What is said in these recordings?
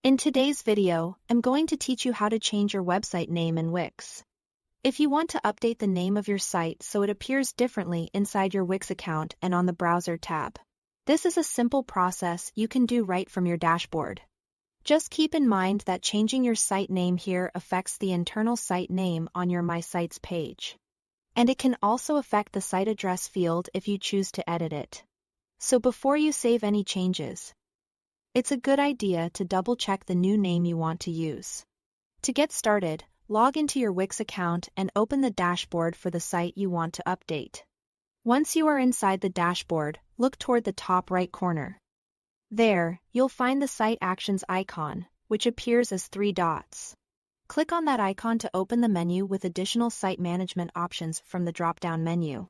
In today's video, I'm going to teach you how to change your website name in Wix. If you want to update the name of your site so it appears differently inside your Wix account and on the Browser tab, this is a simple process you can do right from your dashboard. Just keep in mind that changing your site name here affects the internal site name on your My Sites page. And it can also affect the site address field if you choose to edit it. So before you save any changes, it's a good idea to double-check the new name you want to use. To get started, log into your Wix account and open the dashboard for the site you want to update. Once you are inside the dashboard, look toward the top right corner. There, you'll find the Site Actions icon, which appears as 3 dots. Click on that icon to open the menu with additional site management options from the drop-down menu.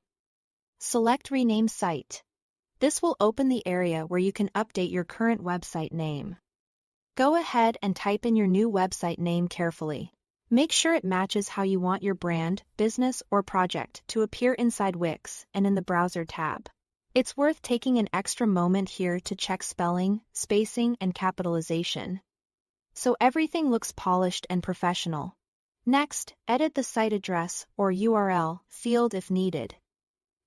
Select Rename Site. This will open the area where you can update your current website name. Go ahead and type in your new website name carefully. Make sure it matches how you want your brand, business, or project to appear inside Wix and in the Browser tab. It's worth taking an extra moment here to check spelling, spacing, and capitalization, so everything looks polished and professional. Next, edit the site address or URL field if needed.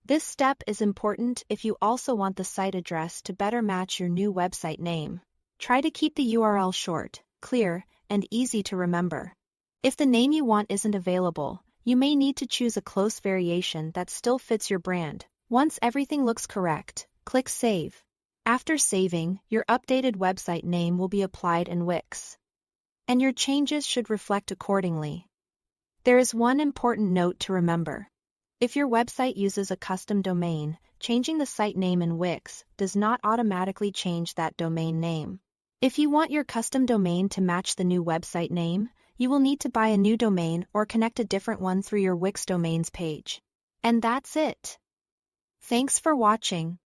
This step is important if you also want the site address to better match your new website name. Try to keep the URL short, clear, and easy to remember. If the name you want isn't available, you may need to choose a close variation that still fits your brand. Once everything looks correct, click Save. After saving, your updated website name will be applied in Wix, and your changes should reflect accordingly. There is one important note to remember. If your website uses a custom domain, changing the site name in Wix does not automatically change that domain name. If you want your custom domain to match the new website name, you will need to buy a new domain or connect a different one through your Wix Domains page. And that's it. Thanks for watching.